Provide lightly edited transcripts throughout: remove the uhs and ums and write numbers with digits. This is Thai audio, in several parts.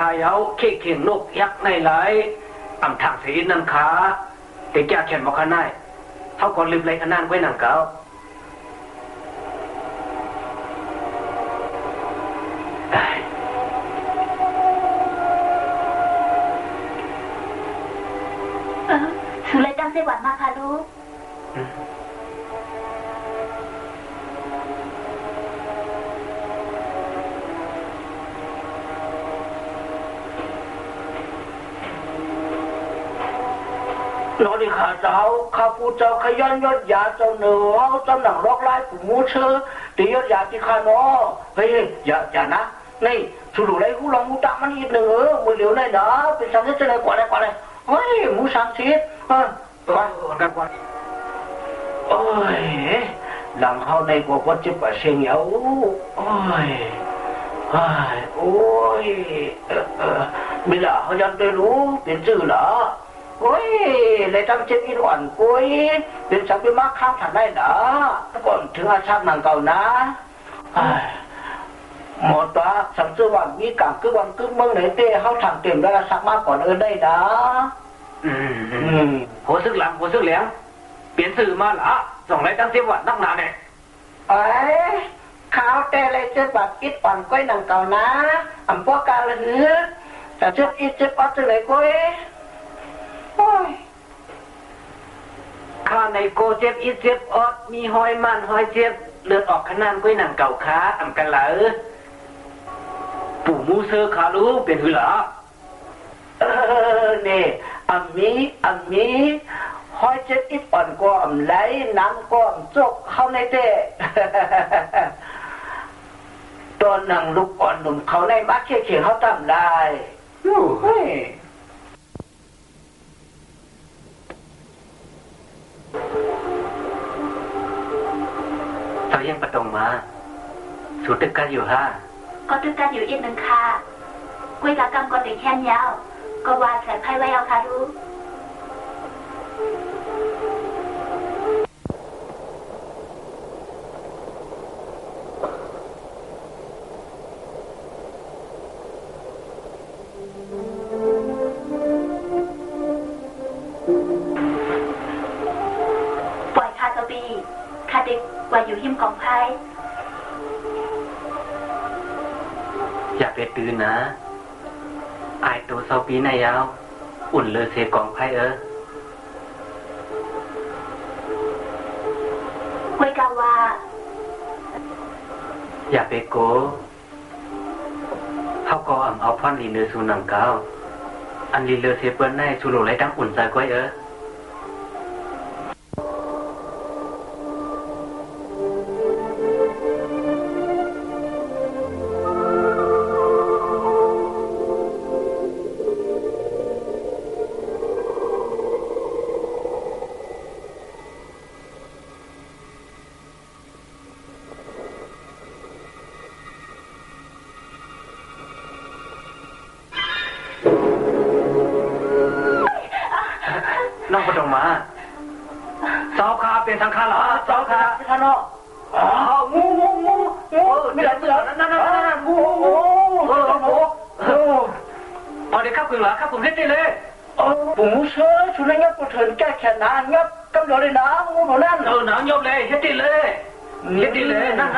ายเอาเข่งเข่งนกยักษ์ในไหลอ่ำทางสีนันขาแต่แก่เขียนบอกขนายเท่าก่อนลืมไรขนานไว้หนังเก่าสุเลยตั้งไต้หวันมาค่ะลูกเราดิข้าเจ้าข้าผู้เจ้าขยันยศยาเจ้าเหนือเจ้าหนังรอกลายผู้มูเชื่อตียศยาที่ข้าน้อเฮ้ยอย่านะนี่สุรุไรหูลองหูตามันอีกหนึ่งมือเหลียวเลยนะเป็นสังเกตจะไหนกว่าเลยเฮ้ยหมูสังเกตไปกันกว่าโอ้ยหลังเขาในกว่าจะไปเสียงเอาโอ้ยโอ้ยไม่ละเขายังได้รู้เป็นชื่อเหรอโอ้ยเลยทำเจ็บอีหล่อนกุยเป็นสังเป็นมากข้างทางได้เหรอก่อนถึงอาชาตินางเก่านะหมดตัวสังเกตว่ามีกางคือวันคือเมืองไหนเต้เขาทางเต็มแล้วสักมากก่อนได้นะหัวซึกหลังหัวซึกเหลียงเปลี่ยนสื่อมาละส่งไรตั้งเสียวัดนักหนาเนี่ยข้าวแต่เลยเจ็บแบบอิดอ่อนก้อยนางเก่านะอ่ำพวกกาเลยแต่เจ็บอิดเจ็บอ่อนจะเลยก้อยข้าในโกเจ็บอิดเจ็บอดมีหอยมันหอยเจ็บเลือดออกขนานก้อยหนังเก่าขาอ่ำกันเหลอปู่มูเซอร์ขารู้เป็นหือหรอนี่อันนี้หอยเจ็บอิดอ่อนก็อ่ำไหลน้ำก็อ่ำจกเข้าในเต้ตอนหนังลูกอ่อนหนุ่มเขาในมัดเขี่ยเขาทำได้เรายังประตงมาสูตึกกันอยู่ฮะก็ตึกกันอยู่อีกหนึ่งค่ะคุยกับกำก็ติแค่ยาวก็ว่าแสบไพ่ไว้เอาค่ะรู้ปล่อยคาตบีคาเด็กว่าอยู่หิมกองไพ่อย่าไปตื่นนะไอตัวเศร้าปีนายาวอุ่นเลยเสียกองไพ่คุยกันว่าอย่าไปโกเขาก็อ่ำเอาพ่อนลีเนอร์สูนังเก้าอันลีเลอเซเปิลในชูโรไรตั้งอุ่นใจก้อยน้องก็ต้องมาสาวขาเป็นสังขารสาวขาข้าน้องูไม่ได้เสือนั่นงูเอาเด็กข้าวกึ่งเหรอข้าวกึ่งให้ได้เลยปู่เชื่อชุนงับปวดเถินแก้แขนนางับกำเดียวเลยนะงูหนูนั่นหนังยบเลยให้ได้เลยให้ได้เลยนั่น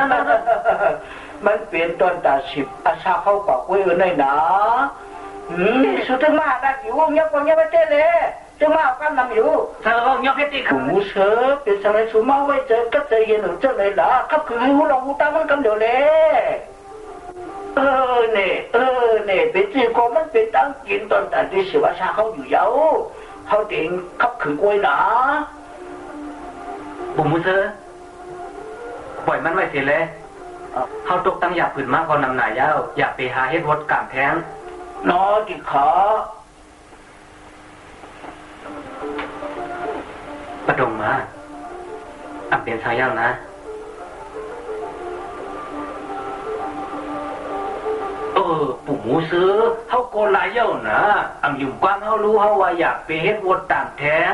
มันเปลี่ยนตอนตาสิบอาชาเข้ากว่าคุยในนะสุดที่มาได้อยู่งับกว่างับไม่ได้เลยจะมากันนำอยู่เธอเอายกให้ตีปู่เชื่อเป็นสมัยสูมาไว้เจอก็เจอเย็นหรือเจอเลยล่ะครับคือให้หูลองหูตามันกำเดียวเลยเนี่ยเป็นจีก็มันเป็นตั้งกินตอนแต่ที่สิวาชาเขาอยู่ยาวเขาเองขับขืนกล้วยหนาปู่มูเซอร์ปล่อยมันไว้เสียเลยเขาตกตั้งอยากผืนมากกว่านำหน่ายยาวอยากไปหาเฮ็ดวดกามแทงนอจิขาประดงมาอ่ำเป็นชายย่างนะปู่หมูซื้อเขาโกนลายเย้านะอ่ำอยู่กว้างเขารู้เขาว่าอยากไปเฮ็ดวดตามแทง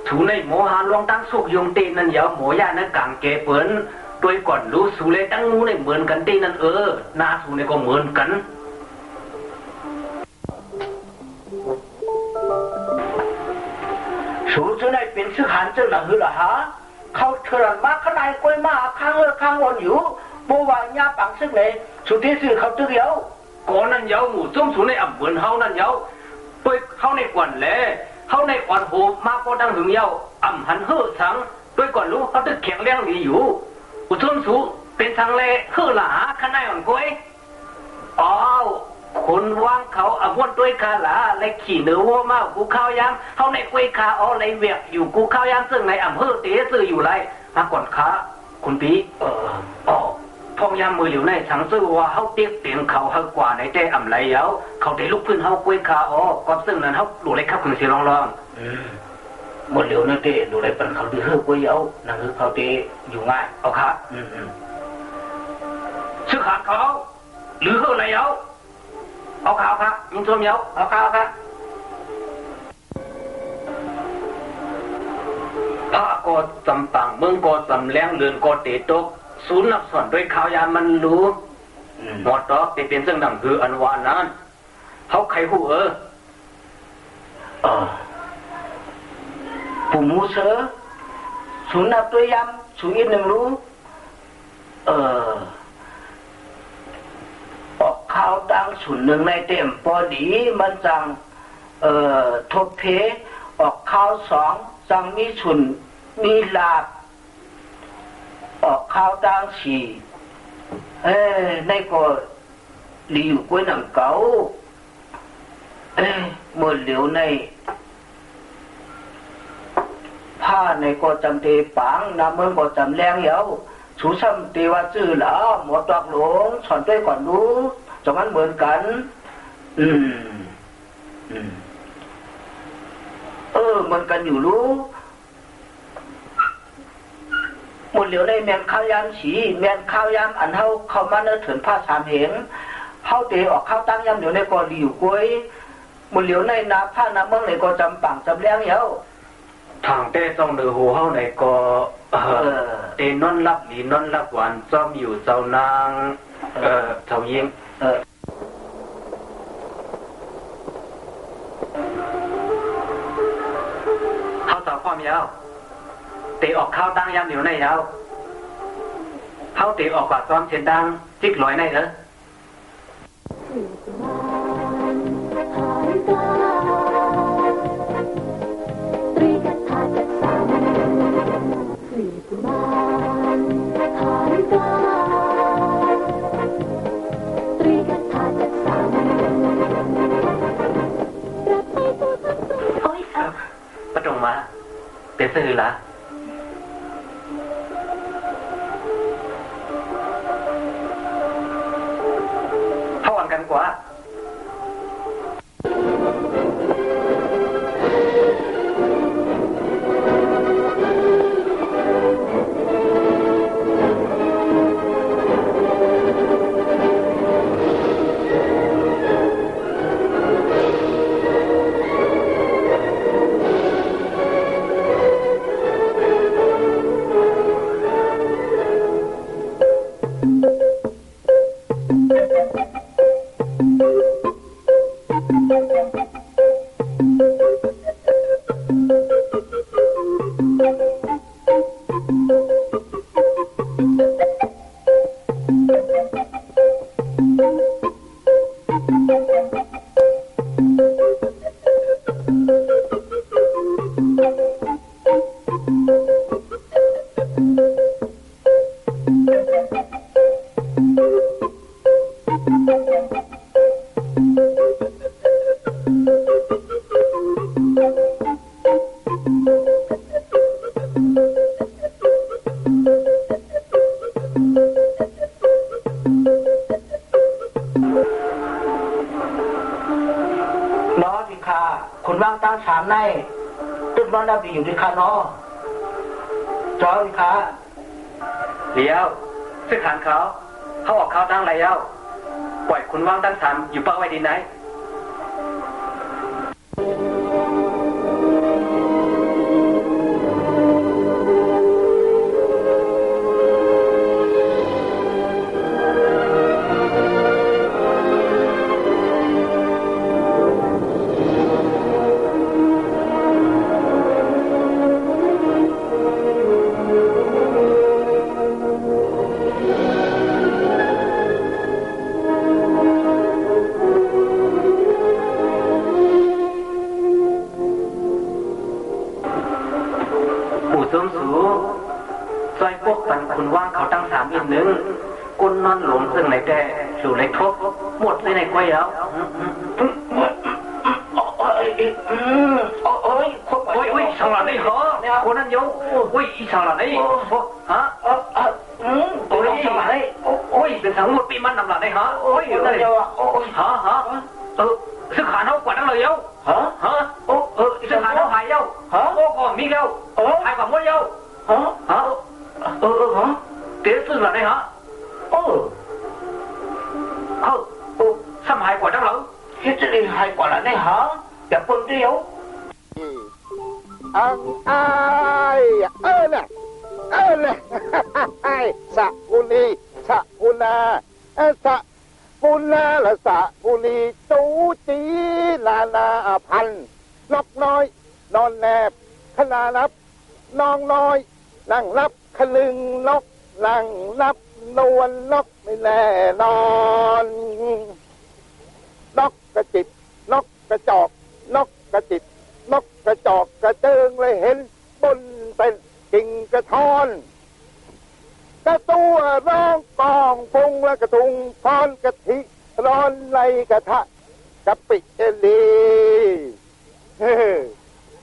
ถูในหมอหาลองตั้งสุกยงตีนั่นเยาหมอยานะกางเกเปิ้นโดยก่อนรู้สูเลยตั้งงูในเหมือนกันตีนั่นนาสูในก็เหมือนกัน สูจะได้เป็นซื้อหันเจ้าหน้าหือละฮะเขาเถื่อนมาขนาดกล้วยมาข้างข้างวนอยู่บัวญาปังซึ่งเลยสุดที่ซื้อเขาตื้อเดียวก่อนนั้นเยาหมู่ส้มสูในอ่ำเหมือนเฮานั่นเยาไปเข้าในกวนแหล่เข้าในกวนโหมาก็ดังถึงเยาอ่ำหันเฮ่อสังด้วยก่อนรู้เขาตึกแข็งแรงดีอยู่อุส้มสูเป็นทางแลเฮ่อหลาขนาดอ่อนก้อยอ้าวคนว่างเขาอ่ำวนด้วยคาหลาเลยขี่เนื้อวัวมากูข้าวยามเขาในกล้วยคาอ๋อเลยเวียกอยู่กูข้าวยามซึ่งในอ่ำเฮ่อเตะซื้ออยู่ไรมาก่อนค้าคุณปีพองยามมือเหลียวในสังซื้อว่าเขาเตี้ยเตียงเขาเขากว่าในใจอ่ำไรเย้าเขาได้ลุกขึ้นเขากล้วยคาอ๋อก็ซึ่งนั้นเขาดูเลยครับคุณสิลองหมดเหลียวนั่นเตะดูเลยเป็นเขาดื้อๆกล้วยเย้านั่นคือเขาเตะอยู่ง่ายเอาค่ะชื่อขาดเขาหรือเฮ่ออะไรเย้าเอาข่าวครับยิงชมเย้าเอาข่าวครับพระโกดจำปังเมืองโกดจำแรงเลือนโกดเตตกศูนย์นับส่วนด้วยข่าวยามันรู้หมดดอกเป็นซึ่งดังคืออันวานั้นเขาใครหูปู่มูเสือศูนย์นับตัวยำศูนย์อีกหนึ่งรู้ออกข่าวตั้งศูนย์หนึ่งในเต็มพอดีมันจังทบเพออกข่าวสองจังมีศูนย์มีลาบออกข่าวตั้งสี่ในก็หลีอยู่กล้วยหนังเก่าเมื่อเหลียวในผ้าในก็จำเตปังน้ำเมืองก็จำแรงเยาสูซ้ำเตว่าจื้อหล่าหมดดอกหลงสอนด้วยก่อนรู้จังนั้นเหมือนกันเหมือนกันอยู่รู้หมดเหลียวในแมนข้าวยามสีแมนข้าวยามอันเข้ามาเนื้อถึงผ้าสามเหงเข้าเตะออกเข้าตั้งยามเหลียวในก็หลีอยู่กล้วยหมดเหลียวในนาผ้าน้ำเมืองในก็จำปังจำแรงเยาทางเต้ต้องเดือหัวเฮาในก็เตนอนรับหลีนอนรับหวานซ้อมอยู่เจ้านางเจ้ายิงเขาต่อความยาวเตออกข้าวตั้งยามเดี๋ยวในยาวเขาเตออกกว่าซ้อมเช่นดังจิกลอยในเหรอประตรงมาเป็นสื่อละเข้าหวังกันกว่าคนว่างตั้งสามในตึกนอนดับดีอยู่ที่คานอจอยค่ะเลี้ยวซึ่งขานเขาออกเขาตั้งไรเย้าปล่อยคุณว่างตั้งสามอยู่เป้าไว้ดีไหน สมสูซอยพวกปันคุณว่างเขาตั้ง3อีกหนึ่งกุนนอนหลงซึ่งในแต่สู่ในทบหมดเลยในก้อยแล้วโอ้ยช่างหลังนี่เหรอคนนั้นโยโอ้ยช่างหลังนี่ฮะโอ้ยช่างหลังนี่โอ้ยเป็นสังหมดปีมันนำหลังนี่ฮะโอ้ยฮะสึกขาเท่ากว่านั่งเลยโยฮะสึกขาเท่าหายโยโอ้ก่อนมีโยหายกว่าหมดโยฮะเตี้ยซึ่งหลังนี่ฮะสมัยกว่านั่งเลยที่จะได้หายกว่าหลังนี่ฮะอย่าปนเดียวอังไอน่ะสะกุลีสะกุนาสะกุนาละสะกุลีจูจีลานาพันนกน้อยนอนแนบขนานับน้องน้อยนั่งนับขลึงนกนั่งนับนวลนกไม่แน่นอนนกกระจิบนกกระจอกนกกระจิบนกกระจอกกระเจิงเลยเห็นบนเป็นกิ่งกระท้อนกระตัวร้องกองพุงและกระทุงพรกะทิร้อนในกระทะกะปิเอลี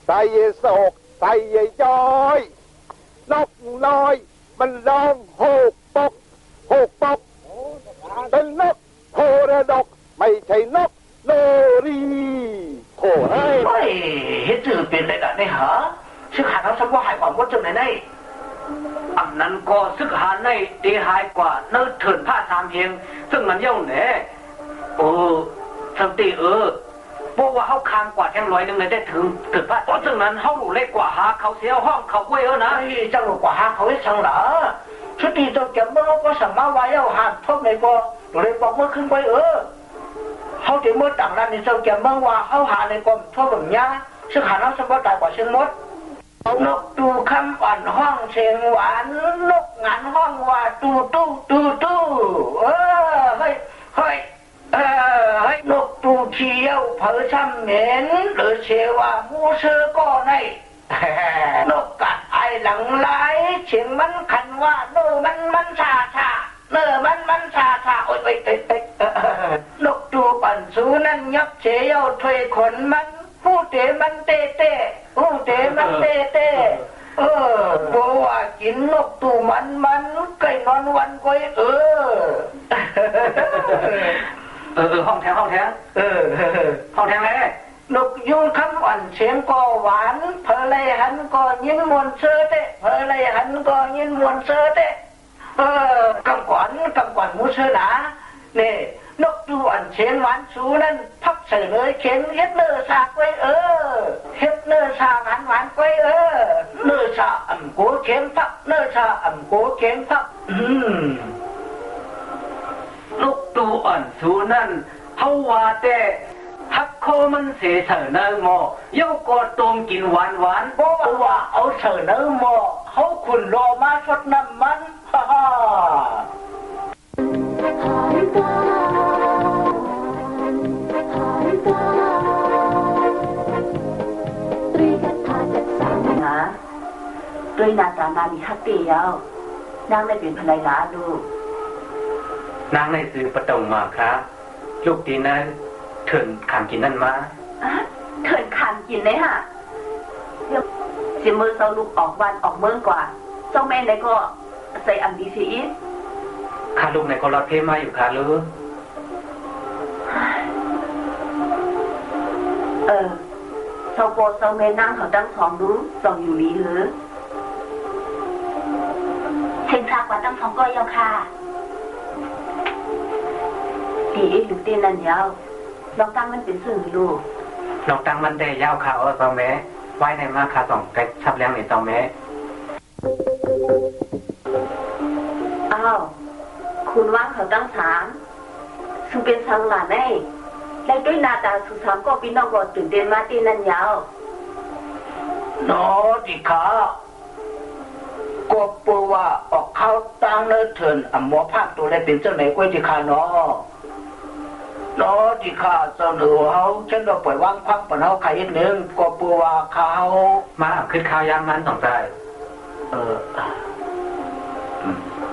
ใส่โศกใส่ย้อยนกน้อยมันร้องโหกปกเป็นนกโทระดกไม่ใช่นกโนรีโถ่เฮ้ยเฮ็ดจื่อเป็นได้ล่ะนี่ฮะสึกหาทั้งสักว่าหายกว่าหมดจังไหนได้อันนั้นก็สึกหาในตีหายกว่าเนื้อเถินผ้า3เพียงซึ่งมันเย่าแหน่สันติเพราะว่าเขาคางกว่าแทง100นึงเลยได้ถึงผ้าตอนซึ่งนั้นเขาหลูเล็กกว่าหาเขาเสียห้องเขากล้วยนะเจ้าหลูกว่าหาเขาให้ช่างเหรอชุดที่เจ้าเก็บเมื่อก็สั่งมาไว้เอาหาทบในก็เลยบอกเมื่อขึ้นไปเขาถึงเมื่อต่างนั้นในเจ้าเก็บเมื่อว่าเขาหาในกรมทบแบบนี้ซึ่งหาน้ำสมบัติกว่าเชิงมดนกตูคำอ่อนห้องเสียงหวานนกงานห้องว่าตู้เฮ้ยนกตูเขียวเผอช้ำเหม็นหรือเชว่ามูเชอก็ในนกกัดไอหลังไหลเสียงมันขันว่าเนื้อมันชาเนื้อมันชาโอ้ยนกตูปั่นสูนั่นยับเชียวถอยขนมันผู้เตะมันเตะบัวกินนกตู่มันไก่นอนวันก้อยห้องแถวห้องแถวเลยนกยุงคำอ่อนเสียงก็หวานเพลเลยหันก็ยินมวนเสือเตะกำก่อนมูเสือหนาเนี่ยนกตู่อ่อนเสียงหวานสูนั่นพักเสยเลยเข็นเฮ็ดเนื้อสากไว้เฮ็ดเนื้อสาหวานไว้เนื้อสาโกเข็มพักลูกตูอ่อนสูนั่นเขาว่าแต่ฮักโคมันเสเสเนอหมอยกกอดตมกินหวานเพราะว่าเอาเสเนอหมอเขาขุนรอมาชดน้ำมันฮ่าด้วยนาตานามีฮักเตียวนางได้เป็นภรรยาลูกนางในซื้อประตงมาครับลูกตีนั้นเถินขามกินนั่นมาเถินขามกินเลยฮะสิมือเซาลูกออกวันออกเมืองกว่าเจ้าแม่ไหนก็ใส่อันดีซีอีข้าลูกในก็รอดเทมาอยู่ค่ะลูกเซาโปเซาแม่นั่งเขาตั้ง2รู้2อยู่ลีหรือเชงชากว่าตั้ง2ก็ยาวค่ะตีลูกเต้นนั่นยาวน้องตั้งมันเป็นสื่อลูกน้องตั้งมันได้ยาวค่ะตองแม่ไว้ในมาค่ะ2ไก่ชับเลี้ยงในตองแม่คุณว่างเขาตั้ง3ซึ่งเป็นสังหลานได้และด้วยหน้าตาสุสามก็พี่น้องก็ตื่นเต้นมาตีนั่นยาวน้อดิค่ะก็ปูว่าออกเข้าตั้งเนื้อเถินหมอภาคตัวได้เป็นเจ้าไหนก้อยดิค่ะน้อดิค่ะเจ้าหนูเขาฉันเราปล่อยว่างพังปนเขาใครอีกนึงก็ปูว่าเขามาคือข้าวยางนั้นสองใจ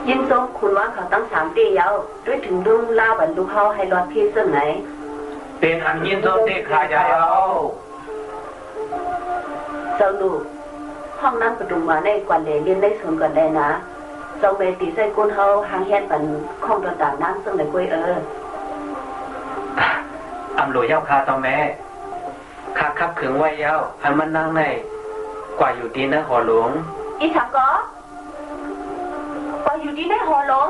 ยินทรงคุณว่าเขาตั้ง3 ปียาวด้วยถึงลุงล่าบรรลุเขาให้รอดที่ซึ่งไหนเป็นอันยินทรงเด็กขายเอาเจ้าลูกห้องนั้นประตูมาในกว่าเลยเรียนได้ส่วนก่อนได้นะเจ้าเมตีใส่ก้นเขาหางแหนปันข้องต่างๆนั่งซึ่งไหนกล้วยอำรวยเย้าคาตอแม่ข้าขับเขืองไว้เย้าให้มันนั่งในกว่าอยู่ดีนะหอหลวงอีฉันก็กว่าอยู่ดีในหอหลวง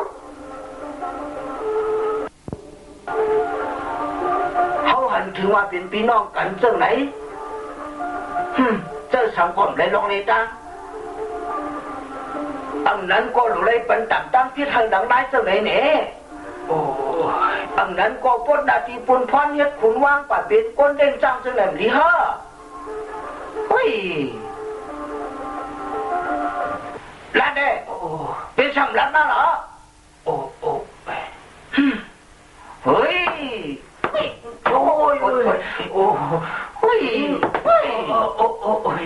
เขาหันถือว่าเป็นพี่น้องกันซึ่งไหนเจ้าสังคมได้ลงในตาอันนั้นก็หลุดเลยเป็นต่างตั้งที่ทางดังได้ซึ่งไหนเนี่ยโอ้อันนั้นก็พ้นนาทีปุ่นพรเฮ็ดขุนว่างป่าเป็นก้นเด้งจังซึ่งไหนดีฮะเฮ้ยลาเด้เป็นช่างรัดน่ะเหรอโอ้เฮ้ยโอ้ยโอ้ยโอ้เฮ้ยเฮ้ยโอ้เฮ้ย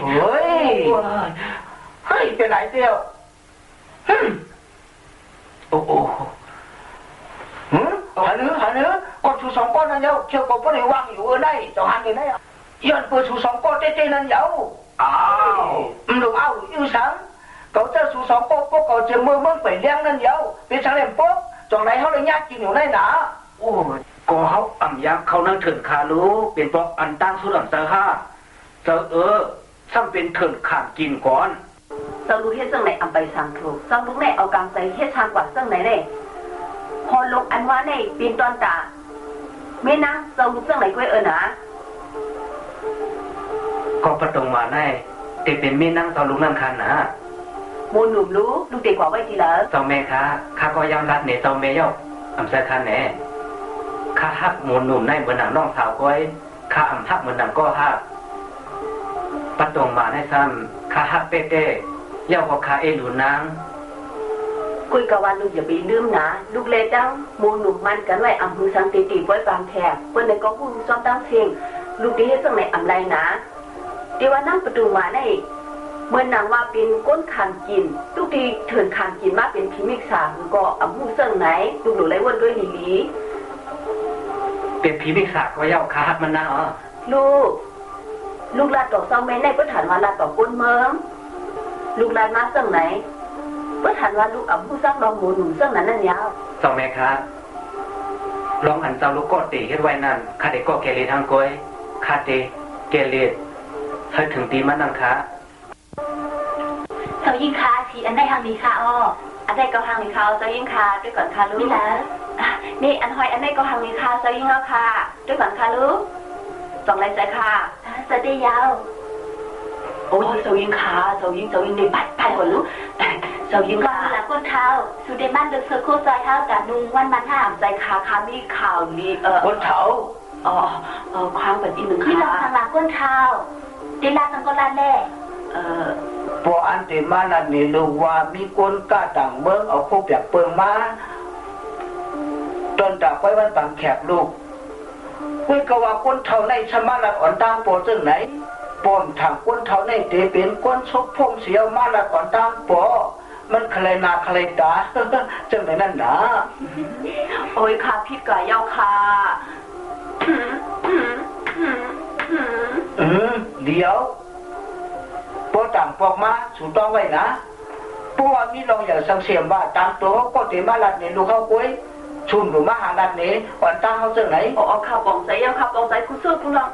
เฮ้ยเป็นไรเดียวโอ้หาเนื้อก้อนชู2 ก้อนนั่นเดียวเชื่อก็ไม่ได้วางอยู่ได้จะหันอยู่ไหนย้อนเปิดชู2 ก้อนเจ๊นั่นเดียวอ้าวดูเอาอยู่สังเขาเจอชู2 ก้อนพวกเขาจะมือไปเลี้ยงนั่นเดียวเป็นสังเลี้ยงปุ๊บจงไรเขาเลยยากกินอยู่ได้หนาโอ้ก็เขาอ่ำยักเขานั่งถึงคารู้เป็นปอกอันตั้งสุดอันเซอร์ห้าเซอซ้ำเป็นถึงขานกินก่อนเจ้าลูกเฮ็ดซึ่งไหนอำไปสั่งถูกเจ้าลูกไหนเอากางใส่เฮ็ดทางกว่าซึ่งไหนได้พอลงอันว่าในปีนตอนตาไม่นะเจ้าลูกซึ่งไหนกล้วยนะก็ประตงมาในแต่เป็นไม่นั่งเจ้าลูกนั่งคันนะมูลหนุ่มรู้ลูกเด็กกว่าไว้ทีละเจ้าแม่คะข้าก็ยอมรับเนี่ยเจ้าแม่ย่ออำใส่คันแน่ข้าฮักมูลหนุ่มในเหมือนหนังน้องสาวก้อยข้าอำฮักเหมือนหนังก็ฮักประตงมาในซ้ำข้าฮักเต้เย่าก็ข้าหลุนนางคุยกับวันลูกอย่าไปลืมนะลูกเลยตั้งมูลหนุ่มมันกันไว้อำหือสังตีไว้บางแถบเพื่อนในก็พูดซ้อมตั้งเสียงลูกดีให้ซึ่งไหนอำไรนะเดี๋ยวนั่งประตูมาในเมื่อนางว่าเป็นก้นขานกินลูกดีเถินขานกินมาเป็นพิมิกษาก็อำหูซึ่งไหนลูกหนูไรวนด้วยลีเป็นพิมิกษาก็เย่าข้าฮักมันนะลูกลาดต่อเศร้าแม่ในก็ฐานว่าลาดต่อก้นเมืองลูกลาดมาซึ่งไหนก็ฐานว่าลูกอำหูซักลองหมูหนุ่มซึ่งนั้นนั่นยาวเจ้าแม่คะลองหันเจ้าลูกก็ตีเฮ็ดไว้นั่นข้าเด็กก็เกลีทางก้อยข้าเตเกลีให้ถึงตีมันนั่งคะเจ้ายิ่งคาทีอันได้ทางนี้ค่ะอ้ออันได้ก็ทางนี้ค่ะเจ้ายิ่งคาด้วยก่อนค่ะลูกนี่แหละนี่อันหอยอันได้ก็ทางนี้ค่ะเจ้ายิ่งเอาค่ะด้วยก่อนค่ะลูกสองไรใจค่ะสวัสดียาวโอ้ยเจ้ายิ่งคาเจ้ายิ่งในบัดไปก่อนลูกเจ้ายิ่งคาหลังก้นเท้าสุดเดมันเดือดเสือโคใจเท้ากับนุ่งวันมันห้ามใจขามีข่าวมีก้นเท้าความแบบอีกหนึ่งค่ะที่เราทางหลังก้นเท้าเดลาทางก้นลาแน่พออันเตมานันนี่ลูกว่ามีคนกล้าต่างเมืองเอาพวกแบบเปิงมาจนจากไว้วันต่างแขกลูกคุยกว่าคนเท่าในชมาลัดอ่อนตามโปซึ่งไหนปนทางคนเท่าในเตเป็นคนชกพงเสียวมาลัดอ่อนตามโปมันใครนาใครตาจังไหนนั่นนะโอ้ยค่ะพี่ก่อยเย้าค่ะเดี๋ยวพอต่างปอกมาสูต้องไว้นะเพราะว่ามีลองอย่างสังเสียมว่าตามตัวก็เตมาลัดเนี่ยลูกเขากุ้ยชุนหรือมาหาลัดเนี่ยอ่อนตาเขาจังไหนเอาข้าวปองใส่เอาข้าวปองใส่คุณซื้อคุณลอง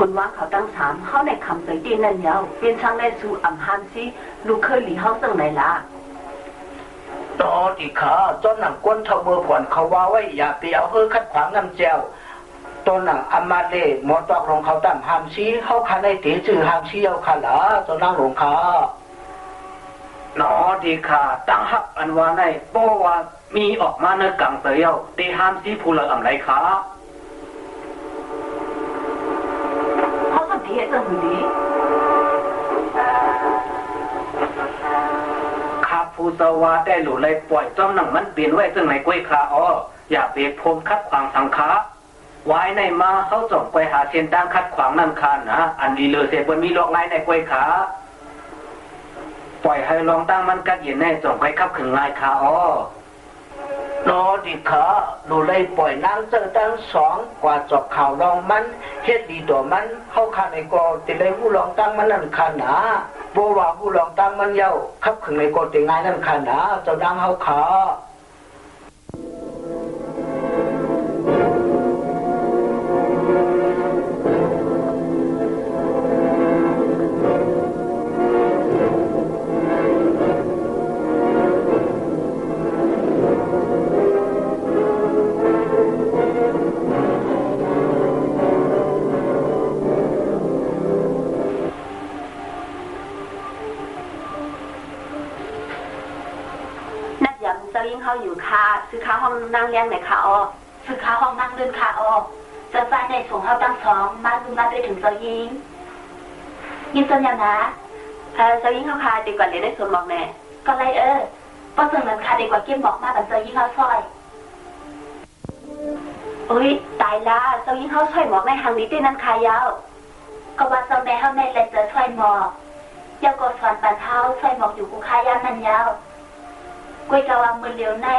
คนว่าเขาตั้ง3เขาในคำใส่ตีนนั่นยาวเป็นช่างได้สู่อำฮันซิลูกเคยหลีเขาซึ่งไหนล่ะตอนอีกขาจนหนังก้นเท่าเมื่อผ่อนเขาว่าไว้อย่าไปเอาเฮือคัดขวางน้ำแจวตัวหนังอามาเล่หมอตอกลงเขาตั้งหามซีเขาคันในตีจือหามซีเอาคันละจนนั่งลงขาหนอดีค่ะตั้งฮักอันว่าในเพราะว่ามีออกมาในกังเตียวตีหามซีผู้ละอำไรคะเฮ็ดจังหือดีข้า ผู้สวาได้หลุดเลยปล่อยจ้อมหนังมันเปลี่ยนไว้ซึ่งไหนกล้วยขาอ้ออย่าเปียกพรมคัดขวางสังขาไว้ในมาเขาส่งไปหาเส้นตั้งคัดขวางนั่นคานนะอันนี้เลยเสียบนมีลอกไล่ในกล้วยขาปล่อยให้ลองตั้งมันกัดเย็นแน่ส่งไปขับขึงลายขาอ้อนอดีขาหนูเลยปล่อยนั่งเจอตั้งสองกว่าจบข่าวลองมันเฮ็ดดีตัวมันเข้าขาในกอติเลยผู้ลองตั้งมันนั่นคานนะบัวว่าผู้ลองตั้งมันเย้าขับขึงในกอติงายนั่นคานนะเจ้าดังเข้าขาเขาอยู่ค่ะซื้อข้าวห้องนั่งเลี้ยงไหนค่ะอ๋อซื้อข้าวห้องนั่งเดินค่ะอ๋อจะไฟในส่งเขาตั้งสองมาดูมาไปถึงเจ้ายิงยินส่วนอย่างนะเจ้ายิงเขาค่ะดีกว่าเลยได้ส่วนบอกแน่ก็ไรป้าส่วนนั้นค่ะดีกว่าเก็บบอกมาบันเจ้ายิงเขาซอยโอ้ยตายละเจ้ายิงเขาซอยหมอกในหางนี้ด้วยนั่นค่ะยาวก็ว่าเจ้าแม่เขาในเลยเจอซอยหมอกยาวก็สอนปันเท้าซอยหมอกอยู่กูคายามนั่นยาวกวยกะวางมือเลี้ยวใน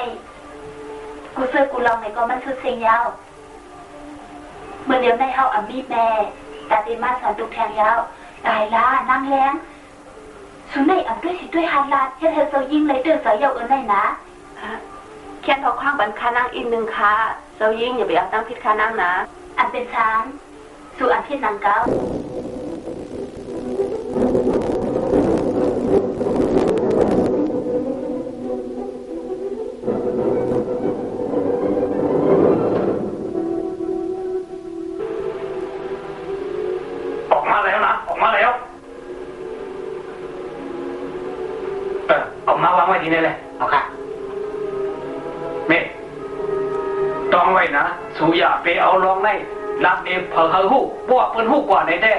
กูเสื้อกูลองไหนก็มันชุดเสียงยาวมือเลี้ยวในเฮาอ่ำมีแม่ตาตีมาสอนตุกแทงยาวตายละนั่งแรงสุนัยอ่ำด้วยสิด้วยฮันลาดเฮ็ดเธอเจ้ายิ่งเลยเดือดสายยาวในนะแค่ทอข้างบันคานั่งอีกนึงค่ะเจ้ายิ่งอย่าไปเอาตั้งพิษคานั่งนะอันเป็นช้างสู่อันพิษนังเก้าทีนี้เลยเอาค่ะเมย์ต้องไว้นะสูอย่าไปเอาลองในรักเอฟเผอหู้บวกเปิ้นหู้กว่าในแท้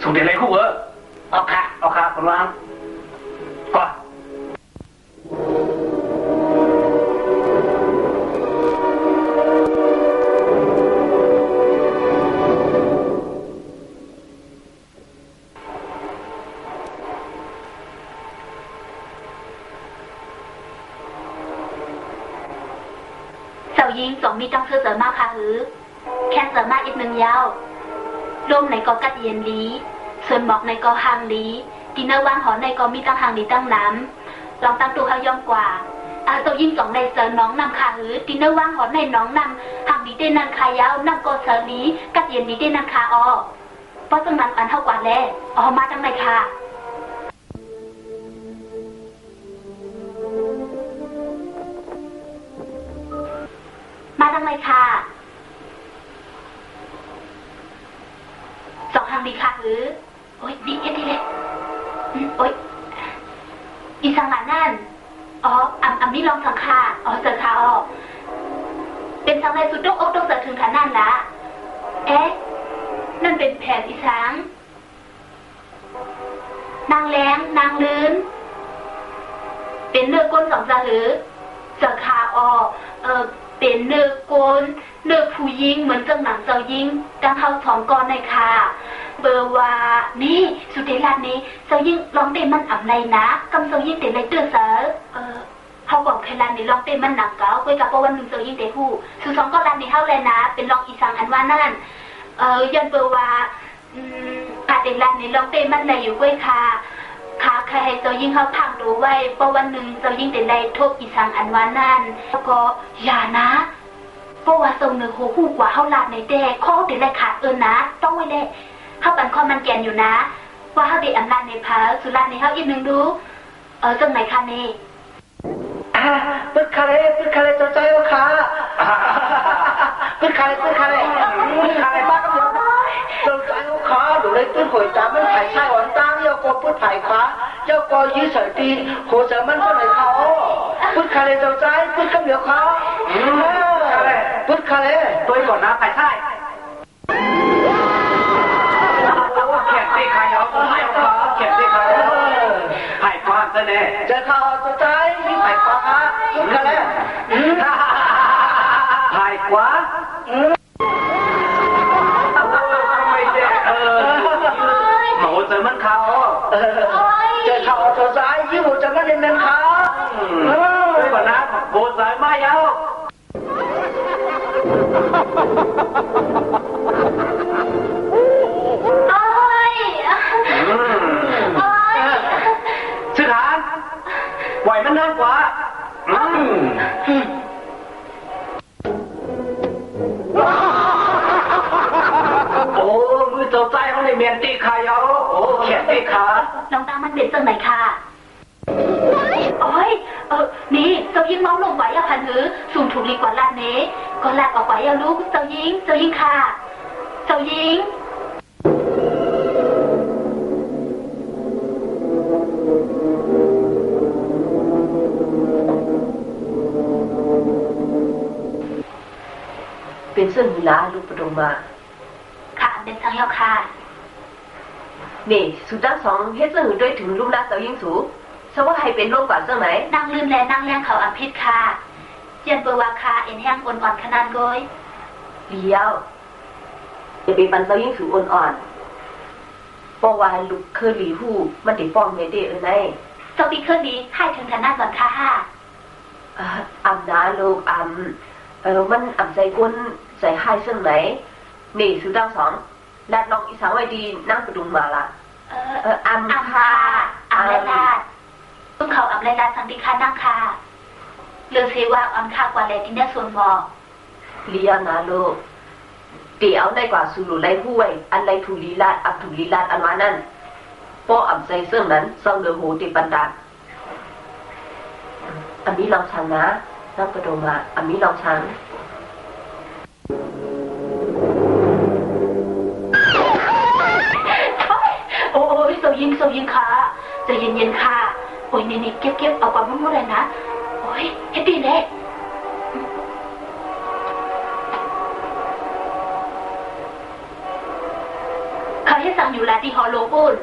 สูเดี๋ยวอะไรหู้เอาค่ะคนวางก่อนยิงสองมีต้องเสือมากค่ะแค่เสือมากอีกหนึ่งยาวร่มในก็กัดเย็นลีส่วนบอกในก็หางลีดินเนอร์วางหอในก็มีตั้งหางลีตั้งน้ำลองตั้งตัวเขาย่อมกว่าตัวยิงสองในเสือน้องนำค่ะดินเนอร์วางหอในน้องนำหางลีเต้นนันคายาวนำก็เสือลีกัดเย็นลีเต้นนันคาอ๋อเพราะจังนั้นอันเท่ากว่าแล้วมาตั้งในค่ะมาทำไมค่ะสองทางดีค่ะโอ๊ยดีเอ็ดดีเลยโอ๊ยอีสังหลานนั่นอันนี้ลองสังค่ะเจอค่ะเป็นสังในสุดตกอกตกเสือถึงขนาดนั้นละนั่นเป็นแผนอีสังนางแรงนางลื่นเป็นเนื้อก้นสองจะเจอค่ะเป็นเนื้อโกนเนื้อผู้ยิงเหมือนจังหนังเจ้ายิงดังเขาสองกรในค่ะเบอร์ว่านี่สุดเดลานนี้เจ้ายิงลองเต้นมันอ่ำไรนะกำเจ้ายิงเต้นไรเตื้อเสือเขาบอกใครลานนี้ลองเต้นมันหนักเก๋าคุยกับวันหนึ่งเจ้ายิงเต้หูสุดสองกรลานนี้เท่าไรนะเป็นลองอีสังอันว่านั่นยันเบอร์ว่าอาเดลานนี้ลองเต้นมันไรอยู่คุยค่ะใครให้เจ้ายิ่งเขาพังดูไว้เพราะวันหนึ่งเจ้ายิ่งแต่ได้ทบอีสังอันวานั่นแล้วก็อย่านะเพราะว่าทรงเนื้อหูกว่าเขาลาดในแดกข้อแต่ได้ขาดนะต้องไว้เลยเขาปันข้อมันแกนอยู่นะว่าเขาได้อำนาจในพาสุราในเขาอีกหนึ่งดูจังไหนคะนี่ปึ๊ดคาเลเจ้าใจว่าค่ะปึ๊ดคาเลบ้าก็เดี๋ยวเจ้าใจว่าค่ะดูเลยปึ๊ดหอยตามันไผ่ใช่หวานตั้งเยาโกปึ๊ดไผ่ขวาเจ้าก็ยืดสายตีโหเสือมันก็เลยเขาปึ๊ดคาเลเจ้าใจปึ๊ดก็เดี๋ยวเขาปึ๊ดคาเลตัวก่อนนะไผ่ใช่เขียนตีใครเอาไผ่ขวาเขียนตีใครไผ่ขวา ซะแน่ จะเข้าตัวใจมีไผ่ขวากันแล้ว พายขวาไม่ได้หมูจะมันเขาจะเข้าตัวใจยิ่งจะไม่ได้เน้นเขาไม่ก่อนนะโบสายไม่เอาชื่อขานไหวมันนั่งกว่าโอ้มือเจ้าใจมันในเมียนตีขาเอาโอ้แขนตีขาน้องตามันเป็นจังไหนค่ะโอ้ยนี่เจ้ายิงเมาลงไหวอะพันหือสูงถูกดีกว่าลาดเนก็ลาดออกไหวอะลูกเจ้ายิงค่ะเจ้ายิงเป็นเสื้อหูล้าลูกประดงมาค่ะเป็นสังยอค่ะนี่สุดทั้งสองเฮ็ดเสื้อหูด้วยถึงลูกน้าเจ้ายิงสูเพราะว่าให้เป็นโรคกว่าเสื้อไหนนางลืมแลนางแรงเขาอภิษค่ะเจียนเปวาคาเอ็นแห้งอ่อนๆขนาดก้อยเลี้ยวจะเป็นปันเจ้ายิงสูอ่อนๆเพราะว่าลูกเคยหลีหูมันติดป้องไม่ได้ไงเจ้าปีเคยดีให้ถึงขนาดก่อนค่ะอำนาลูกมันอำใจก้นใจให้ซึ่งไหนนี่สุดทั้งสองลาดน้องอีสาวไว้ดีนั่งประดุงมาละอำค่ะอำไรลาดตุ้มเขาอำไรลาดสันติคานั่งค่ะเรื่องเสว่าอำค่ากว่าแลที่เนี่ยส่วนบอกเลี้ยงนะลูกเดี๋ยวได้กว่าสูรุไรห้วยอันไรถูลีลาดอับถูลีลาดอันว่านั่นป้ออำใจซึ่งนั้นซ่องเดือหูติปันดาอันนี้ลองชังนะนั่งประดุงมาอันนี้ลองชังโอ้ยเจ้ายิงค่ะใจเย็นๆค่ะโอ้ยนี่เก็บเอาความมุ่งเลยนะโอ้ยเฮ็ดดีเลยเขาให้สั่งอยู่แล้วที่ฮอลโลปูน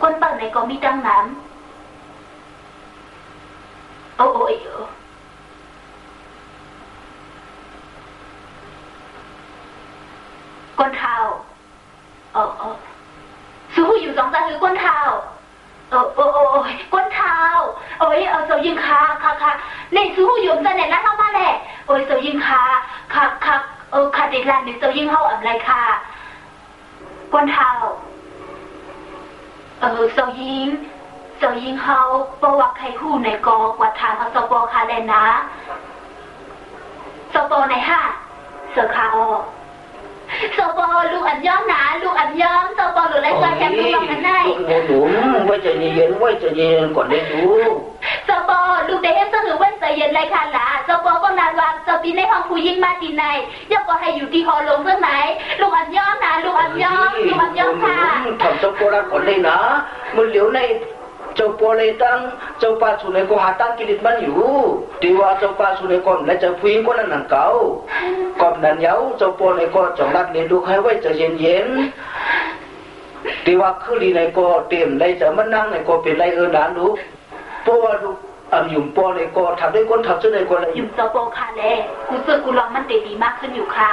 คนเปิดในก็มีดังนั้นโอ้ยก้นเท้าสู้อยู่สองตาหรือก้นเท้าก้นเท้าโอ้ยเจ้ายิงค่ะนี่สู้อยู่จะไหนนั่นเข้ามาแหละโอ้ยเจ้ายิงค่ะค่ะเด็กหลานนี่เจ้ายิงเข้าอะไรค่ะก้นเท้าเจ้ายิงเข้าประวัติใครหู้ในกอกวัดทางเขาเจ้าปอค่ะเลยนะเจ้าปอไหนค่ะเสือขาโซบอลูกอันย้อมหนาลูกอันย้อมโซบอลูกไรซาแคมลูกหลอกกันได้ลูกไว้ใจเย็นก่อนได้ดูโซบอลูกได้เห็นสื่อไว้ใจเย็นไรค่ะล่ะโซบอก็นานวางโซบีในห้องผู้ยิ่งมาตีในย่อก็ให้อยู่ที่หอลงเรื่องไหนลูกอันย้อมนะลูกอันย้อมค่ะทำโซบอรักก่อนได้นะมันเหลียวในเจ้าปอเลยตั้งเจ้าป้าสุนัยก็หาตั้งกิริตมันอยู่ดีว่าเจ้าป้าสุนัยก็และเจ้าผู้หญิงคนนั้นนั่งเก่าก่อนนั้นเย้าเจ้าปอเลยก็จงรักเลี้ยงลูกให้ไว้ใจเย็นดีว่าคือลีในก็เต็มเลยจะมันนั่งในก็เป็นไรหลานลูกเพราะว่าลูกยุ่มปอเลยก็ทำได้คนทำเสนอคนเลยยุ่มเจ้าปอค่ะแล่กูเสือกูลองมันดีมากขึ้นอยู่ค่ะ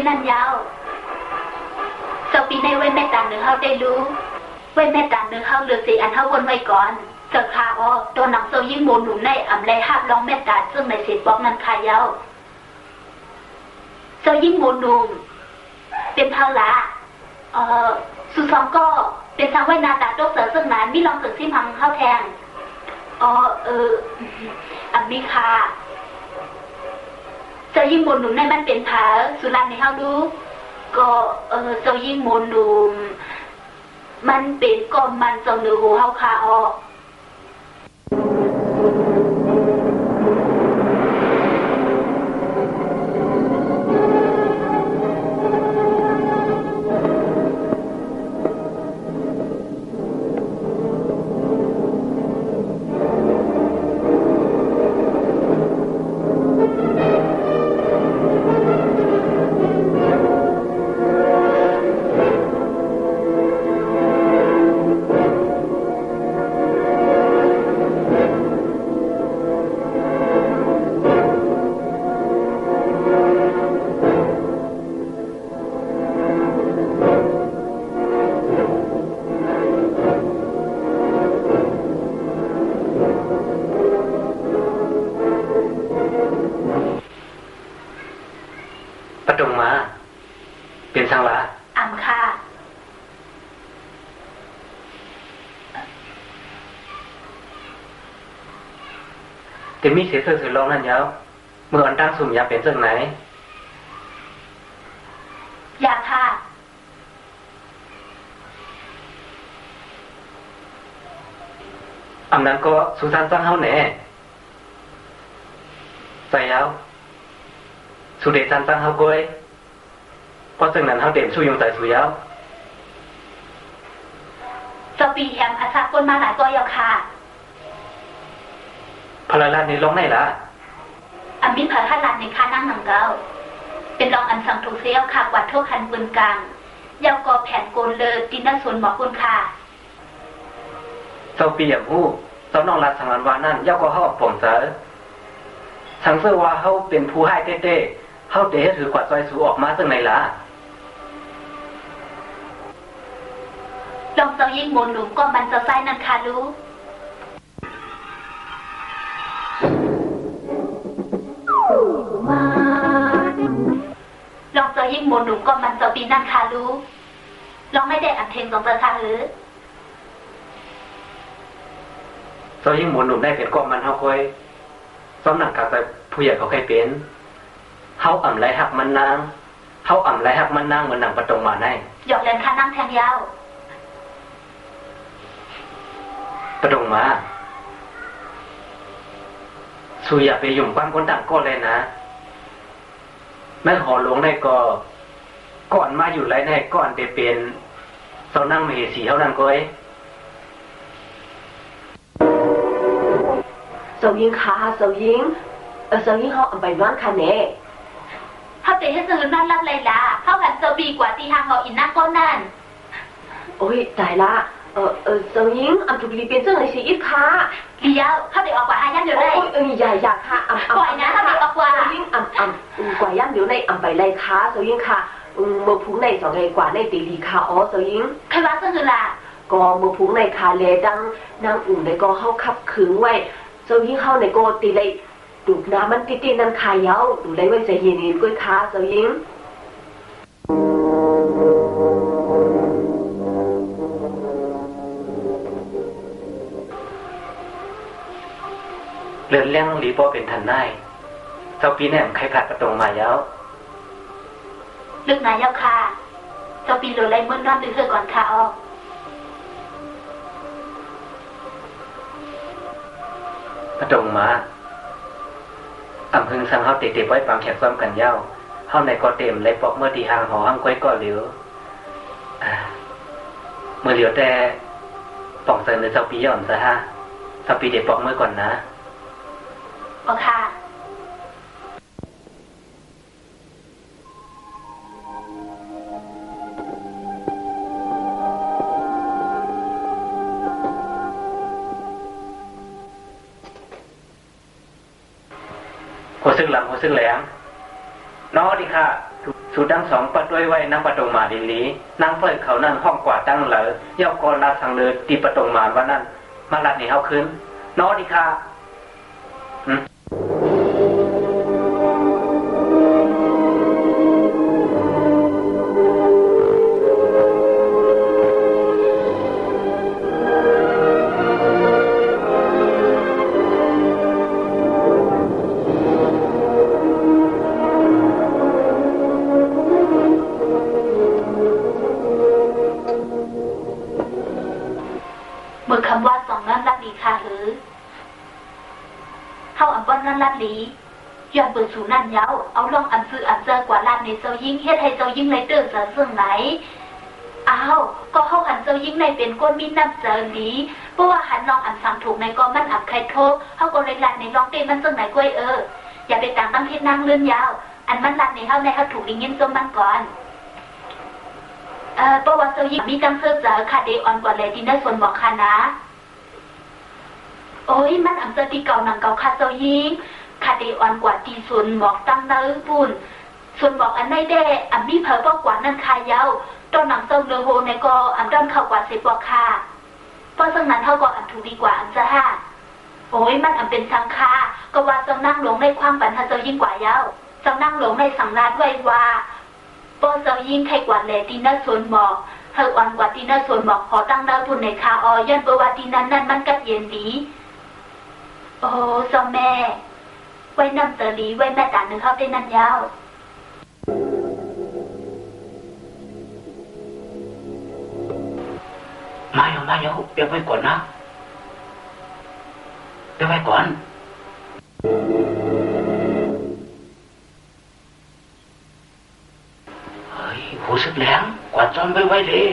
นั่นยาวเจ้าปีในไว้แม่ตาเนื้อเขาได้รู้ไว้แม่ตาเนื้อเขาเหลือสีอันเขาวนไว้ก่อนเจ้าข่าตัวหนังเจ้ายิ่งโมนหนุนในอ่ำไรห้าบลองแม่ตาซึ่งในเศษบอกนั้นขายาวเจ้ายิ่งโมนหนุ่มเป็นเท่าละสุสองก็เป็นทางไว้นาตาโตเสือซึ่งนั้นมีลองเกิดซิมังเข้าแทงอันมีค่ะเจ้ายิ่งโมนหนุ่มในมันเป็นผาสุรันในเฮาดูก็เจ้ายิ่งโมนหนุ่ม มันเป็นก็มันเจ้าเนื้อหูเฮาคาออประตงมาเป็นสังละอ่ำค่ะแต่มีเสียเสือลองนั่นยาวเมื่ออันตั้งสุ่มอยากเป็นเรื่องไหนอยากค่ะอันนั้นก็สุสานสร้างเฮาแหน่ใส่ยาวสุเดชานสร้างเฮาก้อยเพราะซึ่งนั้นเฮาเต็มสู้ยงใส่สุยาวเจ้าปีแฮมอาซากคนมาหลายตัวยาวค่ะพลาลานนี่ลงไหนล่ะอันบินพระท่านลานในค่านั่งหนังเก้าเป็นรองอันสังถูกเสียวค่ะกว่าทั่วคันปืนกลางยาวกอแผ่นโกนเลยดินด้านสวนหมอคุณค่ะเจ้าปีอย่างฮู้เจ้าน้องรัดสังวันวานั่นยาวก็เฮาป่งเจอสังเสื้อว่าเฮาเป็นผู้ให้เต้ๆเฮาเตะถือกว่าซอยสูออกมาซึ่งไหนล่ะลองเจ้ายิ่งโมนหลุมก็มันจะไส้นั่นค่ะรู้ลองเจ้ายิ่งโมนหลุมก็มันจะปีนั่นค่ะรู้ลองไม่ได้อันเทงลองเจ้าค่ะหรือเจ้ายิ่งหมุนหนุ่มได้เป็นก้อนมันเฮาค่อยซ้อมหนังกับไปผู้ใหญ่เขาเคยเป็นเฮาอ่ำไรหักมันนางเฮาอ่ำไรหักมันนางเหมือนหนังประตงมาได้หยอกเล่นค่านั่งแทงยาวประตงมาสุอย่าไปยุ่งความคนต่างก็เลยนะแม่หอหลวงได้ก็ก่อนมาอยู่ไรได้ก่อนไปเป็นเจ้านั่งมเหสีเท่านั้นก็เจ้ายิงค่ะเจ้ายิงเจ้ายิงเขาเอาไปนอนค่ะเน่เขาเตะให้ซื้อนั่นรับเลยล่ะเขาหันเจ้าปีกว่าที่ทางเขาอินนักก็นั่นโอ้ยตายละเจ้ายิงอันถูกรีเป็นเจ้าไหนสิอีกค่ะเลี้ยวเขาเตะออกกว่าอายันเดี๋ยวได้อย่าค่ะปล่อยนะเขาเตะออกกว่าเจ้ายิงกว่ายันเดี๋ยวในไปเลยค่ะเจ้ายิงค่ะเมื่อพุ่งในสองไงกว่าในตีลีค่ะอ๋อเจ้ายิงใครว่าเจ้าคือล่ะก็เมื่อพุ่งในคาเลดังนางอุ่นในก็เข้าขับขึงไว้เจ้ายิงเข้าในโกตีเลยดูน้ำมันตีนั่นขายเย้าดูเลยไว้ใจเย็นๆก้อยค้าเจ้ายิงเลื่อนเลี้ยงหลีปอเป็นทันได้เจ้าปีแหนมใครผัดประตงมาเย้าลึกนายเย้าค่ะเจ้าปีโดนไล่มื่นร้อนดื้อก่อนค่ะออกประตงมาอำพึงสั่งเฮาเตะๆไว้ปามแขกซ้อมกันเย้าเฮาในก็เต็มเลยปอกเมื่อที่ห่างหอห้างก้อยก็เหลียวเมื่อเหลียวแต่ป่องเสนอเจ้าปีย่อนซะฮะเจ้าปีเด็กปอกเมื่อก่อนนะโอค่ะหัวซึ่งหลังหัวซึ่งแหลงน้อดิค่ะสูดังสองปัดด้วยไว้นั่งประตงมาดิลีนั่งเปิดเขานั่นห้องกว่าตั้งเหลอย่อกรลาสังเลยตีประตงมาว่านั่นมาลัดนี่เฮาขึ้นน้อดิค่ะ หลีค่ะหรือเขาอันป้อนนั่นลัดหลีย้อนเปิดสู่นั่นเย้าเอาล่องอันซื้ออันเจอกว่าลาดในเจ้ายิ่งเฮ็ดให้เจ้ายิ่งในเตื้อเสือเสื่องไหนอ้าวก็เขาหันเจ้ายิ่งในเป็นก้นมีน้ำเจอหลีเพราะว่าหันน้องอันสั่งถูกในก็มันอับใครโทษเขาก็เลยลาดในลองเต้มันเสื่องไหนกล้วยอย่าไปต่างตั้งเทศนั่งเลื่อนยาวอันมันลาดในเขาถูกลิงเงินจมมันก่อนเพราะว่าเจ้ายิ่งมีตั้งเสื้อเจอค่ะเดออนกว่าเลยดินได้ส่วนบอกค่ะนะโอ้ยมันอันเจอที่เก่าหนังเก่าค่ะเจ้ายิ่งคาเดออนกว่าที่ส่วนบอกตั้งเนื้อปุ่นส่วนบอกอันไหนแด่อันมีเผอบอกกว่านั่นคายาวตอนหนังเจ้าเนื้อโฮในก็อันด้านเข้ากว่าเสบอกค่ะเพราะฉะนั้นเท่าก็อันถูกดีกว่าอันจะห้าโอ้ยมันอันเป็นสังคาก็ว่าเจ้านั่งหลงในความปัญหาเจ้ายิ่งกว่ายาวเจ้านั่งหลงในสังราดไว้ว่าป้อเจ้ายิ่งใครกว่าแลที่น่าส่วนบอกเธออ่อนกว่าที่น่าส่วนบอกขอตั้งเนื้อปุ่นในคาอย้อนเปว่าที่นั่นมันกัดเย็นดีโอ้เจ้าแม่ไว้นำเตอลีไว้แม่ตาหนึ่งเข้าได้นั่นยาวมาเดี๋ยวไปก่อนนะเดี๋ยวไปก่อนเฮ้ยหูสึกแหลงกว่าจอมไว้เลย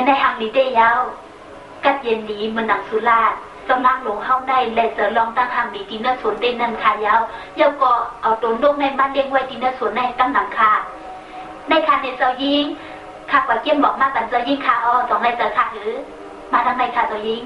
ในหางนี้ได้ยาวกัดเย็นนี้มันหนังสุราสำนักหลงเข้าในและเสือลองตั้งหางนี้ดินเนอร์สวนเต้นนันขายาวเยาก็เอาต้นดงในบ้านเลี้ยงไว้ดินเนอร์สวนในตั้งหนังคาในคาในเจ้ายิงข้ากว่าเกี่ยมบอกมากกันเจ้ายิงคาสองในเจ้าคาหรือมาทางในคาเจ้ายิง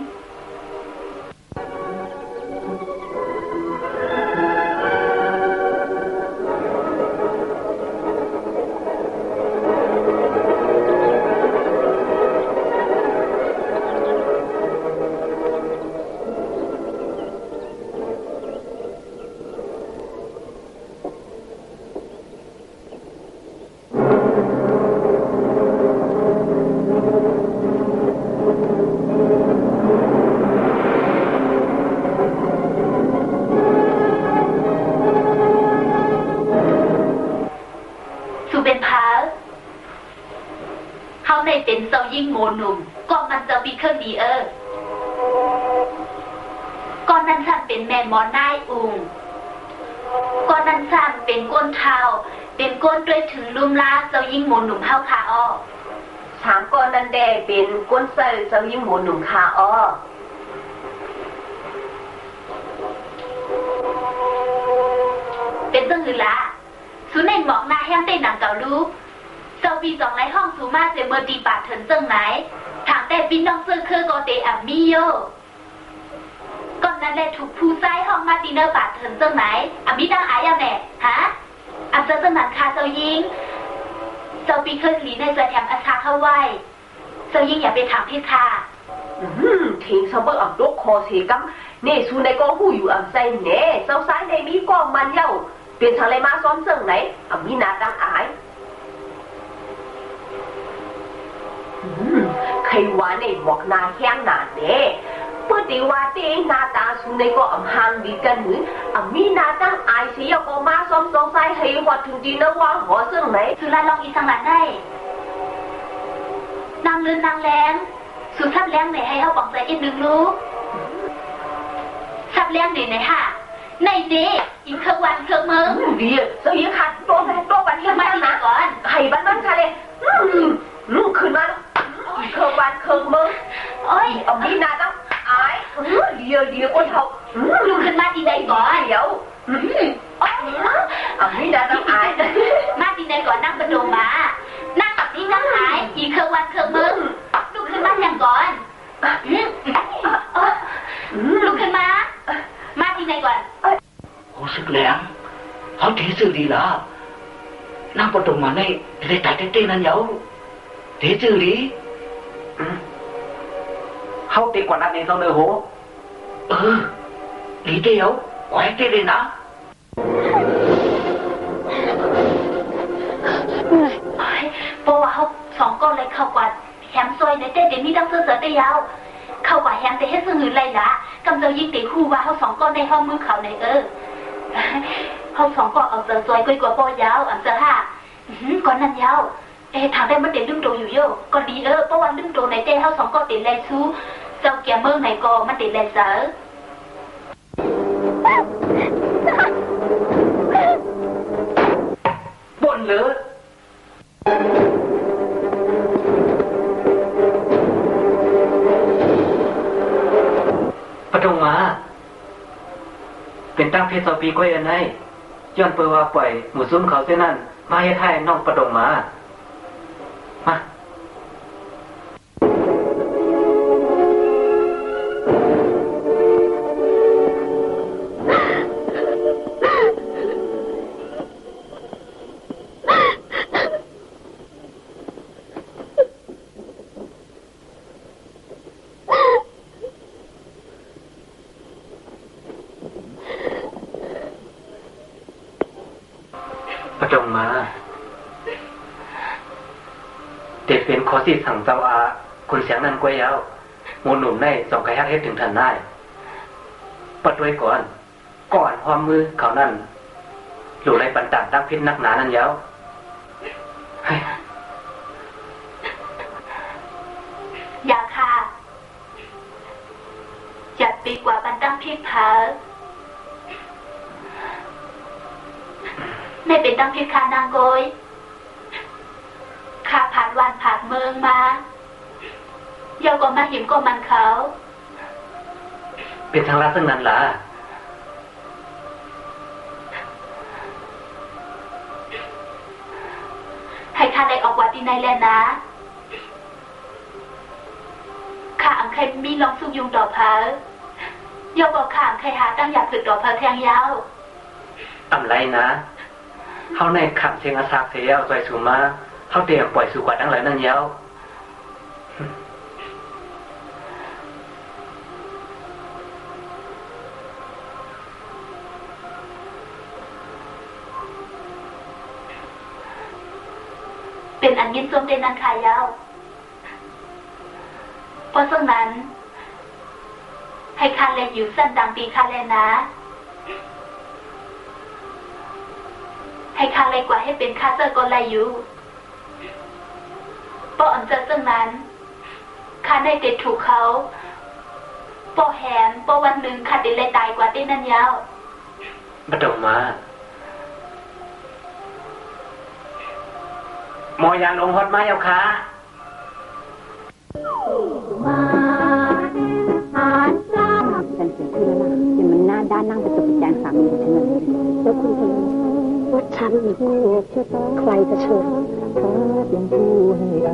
เป็นเจ้ายิ่งโมหนุ่มก็มันจะมีเครื่องดีก็นั้นสั่งเป็นแม่หมอนายอุงก็นั้นสั่งเป็นก้นเท้าเป็นก้นด้วยถึงลุ่มลาเจ้ายิ่งโมหนุ่มเฮาคาอ้อถามก้อนนั้นแดเป็นก้นเซอร์เจ้ายิ่งโมหนุ่มคาอ้อเป็นต้นหรือละสุนัยหมอกหน้าแห้งเต้นหนังเก่าลูกเจ้าปีสองไรห้องสูมาเจเมอร์ดีบาดเถินเจิงไหนทางแต่ปีน้องซื้อคือโกเตอัมมิโยก่อนนั้นแหละถูกผู้ซ้ายห้องมาดินเนอร์บาดเถินเจิงไหนอัมมิดังอายาแม่ฮะอันเจอสนันคาเจ้ายิงเจ้าปีเคยหลีในใจแถมอาชาเข้าไว้เจ้ายิงอย่าไปถามพี่ค่ะทิ้งสมบัติอับลูกคอเสียกังเนสูในกองหูอยู่อันใจเน่เจ้าซ้ายในมีกองมันเย้าเปลี่ยนทางไรมาซ้อมเจิงไหนอัมมินาดังอายใครว่าในหมอกนาแห้งนาเน่เพื่อตีว่าเต้นาตาสุในก็อำหังดีกันหรือมีนาตั้งอายเสียก็มาซ้อมสองสายให้วัดถึงดีนะว่าหัวเสื่องไหนสุราลองอีสังหลังได้นางลืนนางแรงสุทับแรงไหนให้เขาบอกใจอีกหนึ่งลูกทับแรงไหนฮะในเด็กอีกเครื่องวันเครื่องมือดีเจ้าหญิงขัดตัววันที่มานะก่อนไข่บ้านค่ะเลยลูกขึ้นมาเครื่องวันเครื่องมือโอ้ยมีนาตั้งอายเดี๋ยวคนเท่าลูกขึ้นมาดีใดก่อนเดี๋ยวมีนาตั้งอายมาดีใดก่อนนั่งประตูมานั่งกับนี่นั่งหายอีกเครื่องวันเครื่องมือลูกขึ้นมาอย่างก่อนลูกขึ้นมาดีใดก่อนโอ้สึกแหลงเขาถือสื่อดีละนั่งประตูมาในได้ตายเต้นนั่นเยาถือสื่อดีเขาตีกว่านั้นเองต้องเนื้อโหดีเดียวไว้ตีเลยนะเพราะว่าเขาสองก้อนเลยเข้ากว่า แฮมซอยในเต้เดี๋ยวนี้ตั้งเสือได้ยาวเข้าว่าแฮมแต่เฮ็ดซื่อหือไรล่ะกำเจ้ายิงตีคู่ว่าเขา2ก้อนในห้องมือเขาในเขา2ก้อนเอาเสือซอยกุยกว่าป้อยาวอันเสือห้าก่อนนั้นยาวทางได้มันเด็ดดึงโตอยู่โยก็ดีเพราะว่าดึงโตในเต้เขา2ก้อนติดแลซูเจ้าแกเมืองไหนก็มันติดแลเสือบนเลยปฐมมาเป็นตั้งเพศปีก้อยอันไหนย้อนเปิดว่าปล่อยหมู่ซุ้มเขาเส้นนั้นมาให้ไทยน้องปฐมมาปฐมมาเด็ดเป็นขอสิสั่งเจ้าอาคุณเสียงนั้นก้อยยาวหมู่หนุ่มในสองไก่ฮักเฮ็ดถึงทันได้ปัดด้วยก่อนความมือเขานั่นหลู่ไรปันต่างตั้งพิษนักหนานั่นยาวอย่าค่ะจัดปีกว่าปันตั้งพิษเผาไม่เป็นตั้งพิษคานางโกยข้าผ่านวันผ่านเมืองมาเยาก็มาหิมก็มันเขาเป็นทางลัดซึ่งนั้นล่ะให้ข้าได้ออกวัดที่ไหนแล้วนะข้าอังใครมีลองสู้ยุงต่อเพอเยาก็ข้าอังใครหาตั้งอยากฝึกต่อเพอแทงยาวอำไรนะเขาในขับเชียงอาซากเสียเอาใจสูมาเขาเตรียมปล่อยสู่กว่าทั้งหลายนั่นยาวเป็นอันยินส้มเดนนันขายาวเพราะฉะนั้นให้ข้าเลยอยู่สั้นดังปีข้าเลยนะให้ข้าเลยกว่าให้เป็นข้าเซอร์ก็ไลอยู่เพราะอันเจอซึ่งนั้นข้าได้เด็ดถูกเขาเพราะแหนเพราะวันหนึ่งข้าได้เลยตายกว่าได้นั่นยาวปฐมมาหมอยาลงฮอดไม้เอาค่ะฉันเสียขึ้นแล้วนะเห็นมันหน้าด้านนั่งไปจบแจงสามีฉันเลยเจ้าคุณเธอว่าฉันใครจะเชิญยังพูดให้ย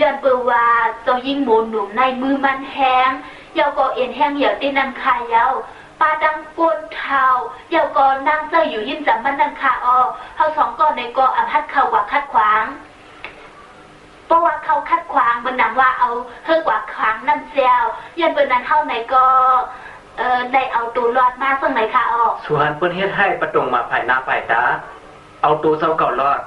้อนเปิดว่าเจ้ายิงหมูหนุ่มในมือมันแห้งเยาก็เอ็นแห้งเหยียดตีนันคายาวปลาดังปวนเท้าเยาก็นั่งเสื้ออยู่ยิ้มจำมันนันคาเขา2ก้อนในก็อัมพัดเข่ากว่าคัดขวางเพราะว่าเขาคัดขวางบนนำว่าเอาเฮือกว่าขวางนั่นเซลยันบนนั้นเท่าไหนก็ได้เอาตัวรอดมาซึ่งไหนคะสุหันเปิ้นเฮ็ดให้ประตงมาภายหน้าภายตาเอาตัวเจ้าเก่ารอด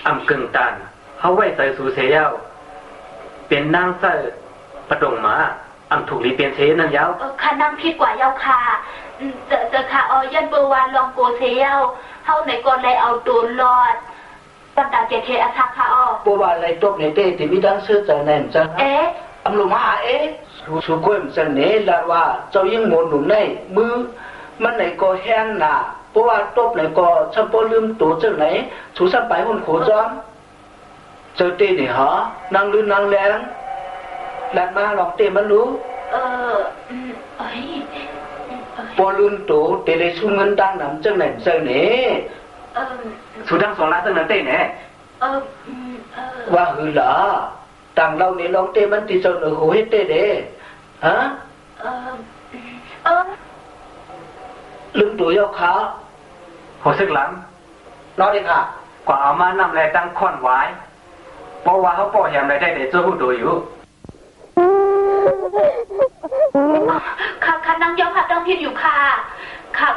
อำกึ่งตันเขาไว้ใส่สู่เสียวเป็นนางเสื้อประตงมาอำถูกรีเปลี่ยนเชนั่นยาวข้านั่งคิดกว่ายาวค่ะเจอค่ะยันเบอร์วานลองโกเสียวเท่าไหนก็เลยเอาตัวรอดปันตาเจเทอาทักค่ะบัวว่าอะไรตบในเต้ที่มีดังเสื้อใจแน่นจังอำลุมาสุกวยมจันเนลาว่าเจ้ายิ่งหมุนหนุนในมือมันไหนก็แห้งหนาเพราะว่าตบไหนก็ฉันพอลืมตัวจังไหนถูสับไปหุ่นโขจอมเจอเต้นี่ฮะนางลื่นนางแรงหลานมาลองเต้มันรู้พอลืมตัวเต้ได้สู้เงินตั้งนำจังไหนจังนี้สู้ดัง2 ล้านจังนั้นเต้แน่ว่าหือล่ะต่างเราเนี่ยลองเต้มันติเจ้าหนูเฮ็ดเต้เด้ฮะลืมตัวยกขาโหซึกหลังรอดิค่ะกว่าเอามานำแลตั้งค่อนไว้เพราะว่าเขาปล่อยอย่างไรได้เดี๋ยวจะหูดูอยู่ ค่ะนางยอมรับต้องผิดอยู่ค่ะ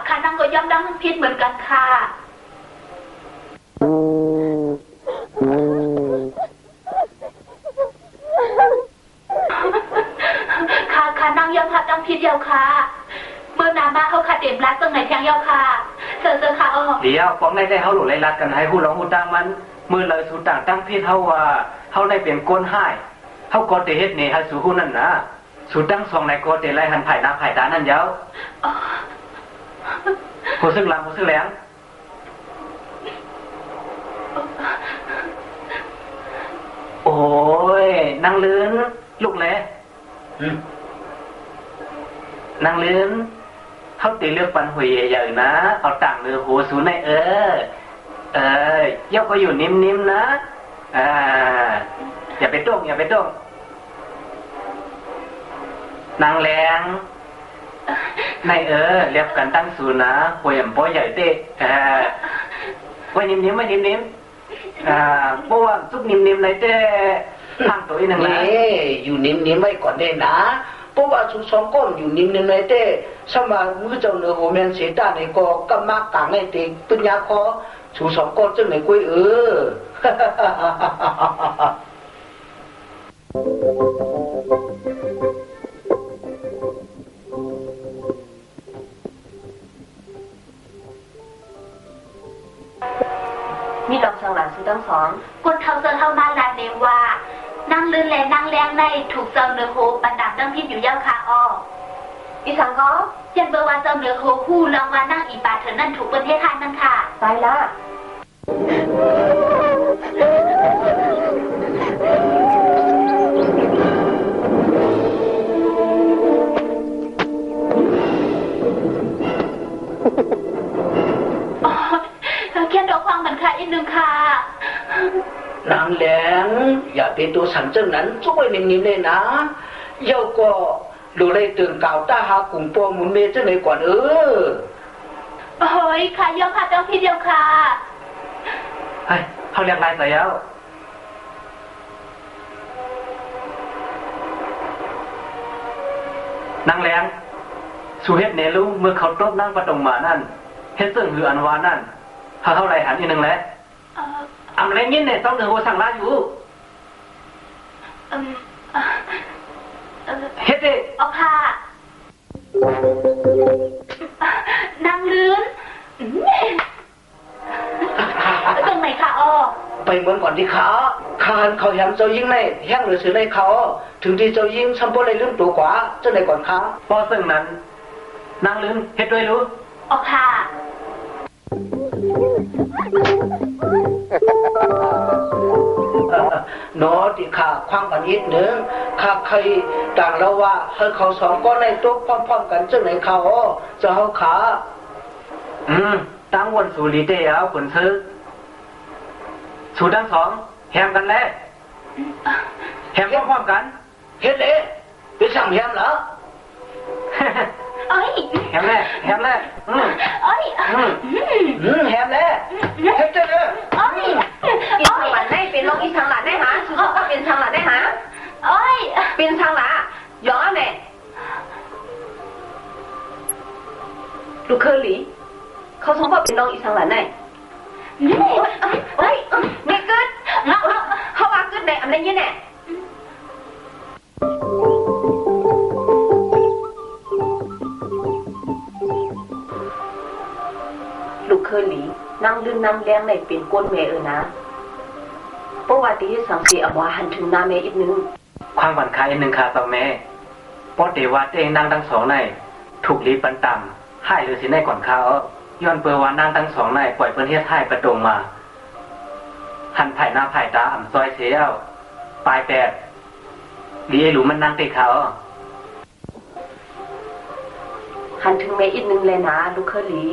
ค่ะนางก็ยอมรับผิดเหมือนกันค่ะค่ะนางยอมรับต้องผิดเดียวค่ะเมื่อนามาเขาขาดเต็มรักตรงไหนแทงเดียวค่ะเสือค่ะเดี๋ยวป้องได้เขาหลุดไล่รัดกันให้ผู้ร้องผู้ตั้งมันมือเลยสูต่างตั้งผิดเขาว่าเขาได้เป็นก้นให้เขาก็เตะเฮ็ดนี่ให้สู่ผู้นั่นนะสูตั้งสองในก็เตะไล่หันไผ่หน้าไผ่ตานั่นเย้าผู้ซึ่งลำผู้ซึ่งแหลงโอ้ยนางลื่นลูกเลยนางลื่นเขาตีเลือกปันหุยใหญ่ๆนะเอาต่างเนื้อหัวสูในย่อก็อยู่นิ่มๆนะอย่าไปต้งนางแรงในเรียบกันตั้งสูนะหวยป้อใหญ่เต้ไว้นิ่มๆเพราะว่าซุกนิ่มๆในเต้ทางตัวอีนึงนะอยู่นิ่มๆไว้ก่อนได้นะเพราะว่าชูสองก้นอยู่นิ่มๆในเต้สมามือเจ้าเนื้อหัวแมนเสียตาในก็กำมากต่างในเต้ปัญญาคอชูสองก้นจึงในกุ้ยมีดอกสังหลังซื้อทั้งสองคนเท่าเสือเท่านั้นแหละเนว่านางลื่นและนางแรงในถูกเจ้าเนื้อโคปันดับตั้งพิษอยู่ย่าค่ะอีสังก็ยันเบอร์ว่าเจ้าเนื้อโคคู่ลองว่านั่งอีปาเถอนั่นถูกประเทศไทยนั่นค่ะไปละเขียนดอกฟังเหมือนค่ะอีกหนึ่งค่ะนางแหลงอย่าเป็นตัวสันเจ้านั้นช่วยนิ่มๆเลยนะเย้าก็ดูเลยตื่นเก่าตาหากลุ่มปอมุนเมเจ้าไหนก่อนโอ้ยค่ะยอมค่ะเจ้าพี่เดียวค่ะเฮ้ยเขาเรียกลายใส่แล้วนางแหลงสุเฮ็ดเนลุเมื่อเขาตบนั่งประตงมานั่นเฮ็ดซึ่งคืออันวานั่นเขาเท่าไรหันอีกหนึ่งแล้วอำไรยินเนี่ยต้องเดือดสั่งลาอยู่เฮ็ดดิเอาค่ะนางลื่นตรงไหนคะไปเหมือนก่อนที่ขาคานเขาแหมเจ้ายิ่งในแห้งหรือสือในเขาถึงที่เจ้ายิ่งช้ำโป้เลยลืมตัวกว่าเจ้าในก่อนขาพอซึ่งนั้นนางลื่นเฮ็ดด้วยรู้เอาค่ะโนติขาความกันนิดหนึ่งข้าเคยต่างแล้วว่าให้เขาสองก็ในตัวพร้อมๆกันเจ้าไหนเขาจะเอาขาตั้งวันสูรีเดียวคนซื้อสูทั้งสองแฮมกันแล้วแฮมพร้อมกันเฮ็ดเลยไปสั่งแฮมเหรอเอ้ยแฮมแล้วเอ้ยแฮมแล้วเฮ็ดเลยอีสังหลันได้เป็นลงอีสังหลันได้หาสุดก็เป็นสังหลันได้หาเป็นสังหลันย้อนเนี่ยลูกเคอรี่เขาสมบัติเป็นลงอีสังหลันได้นี่กึศเขาว่ากึศในอะไรเนี่ย ลูกเคยหลีนั่งลื่นนั่งแรงในเป็นก้นเมนะเพราะว่าตีสังเกตเอาว่าหันถึงนาเมอีกนึงความบันคาอีกนึงค่ะต่อแม่เพราะเดว่าเองนั่งทั้งสองในถูกลีปันต่ำให้หรือสิในก่อนเขาย้อนเปว่านั่งทั้งสองในปล่อยเพื่อนเฮ็ดให้ประตงมาหันไผ่หน้าไผ่ตาอ่ำซอยเสียวปลายแปดดีไอ้หลูมันนั่งติเขาหันถึงเมอีกนึงเลยนะลูกเคยหลี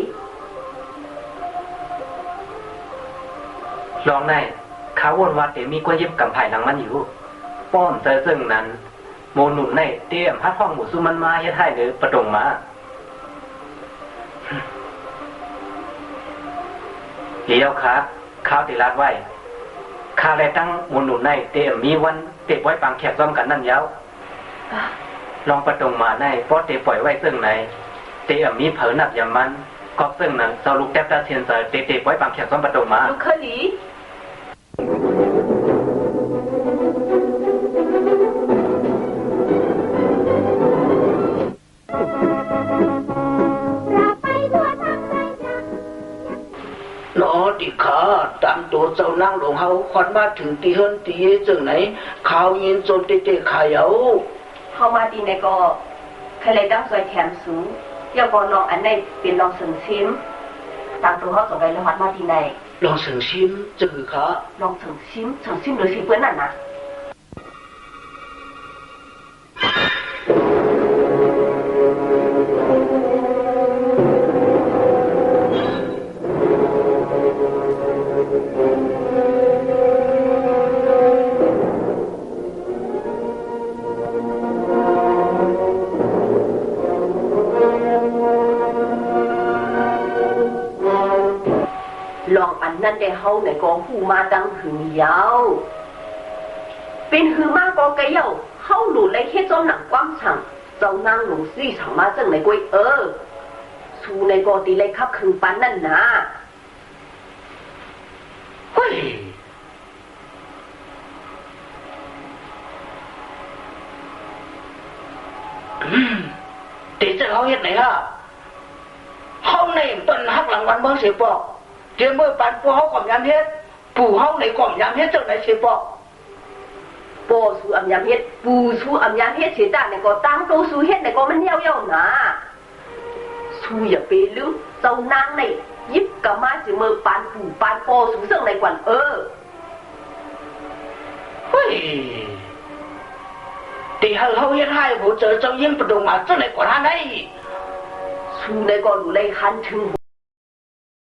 ลองได้เขาวนวัดเดี๋ยวมีกล้วยเย็บกำไผ่หลังมันอยู่ป้อมเจอซึ่งนั้นโมหนุนในเตี้ยมพัดห้องหมูซุมันมาเฮ็ดให้หรือประตงมาเลี้ยวครับข้าวติรัดไว้ข้าเลยตั้งโมหนุนในเตี้ยมมีวันเก็บไว้ปังแขกซ้อมกันนั่นยาว ลองประตงมาในเพราะเตปล่อยไว้ซึ่งไหนเตมีเผอหนับยามันก็ซึ่งนั้นเซาลูกแทบตาเทียนใส่เตปล่อยบางแขกซ้อมประตงมาลูกเคลีนอดิขาตามตัวเจ้านั่งหลวงเฮาควันมาถึงตีเฮิรนตีจังไหนข่าวยินโจมเตะขายเอาเข้ามาตีในก็ใครเลยตั้งซอยแถมสูงอย่าบอกน้องอันในเป็นลองเสริมชิมตามตัวเขาส่งไปแล้ววัดมาที่ไหนลองเสริมชิมจะคือขาลองเสริมชิมหรือสิเพื่อนนั่นนะลองอันนั้นได้เฮาในกองผู้มาดังหึงยาวเป็นหือมากองกะเยาเฮาหลุดเลยเฮ็ดจอมหนังความฉังเจ้านางหลวงซี่ฉังมาจังในกวยสู้ในกอตีเลยคับคึงปันนั่นนะเฮ้ยเดี๋ยวจะเขาเฮ็ดไหนฮะเฮาในเปิ้นฮักหลังวันเบิ่งสิบอกเดี๋ยวเมื่อปันปู่เฮาก่อมยามเฮ็ดปู่เฮาในก่อมยามเฮ็ดจังไหนสิบอกปู่สู้อำยามเฮ็ดปู่สู้อำยามเฮ็ดสิจ้าในก็ตั้งโตสู้เฮ็ดในก็มันเหี่ยวๆนะสู้อย่าไปลืมเจ้านางในยิบกะมาสิมือปานปู่ปานปู่สู้เสิ่งในกวนเฮ้ยตีเฮาเฮ็ดให้ผู้เจอเจ้ายิ่งประดงมาจังไหนกว่านั้นได้สู้ในก็รู้เลยคันถึง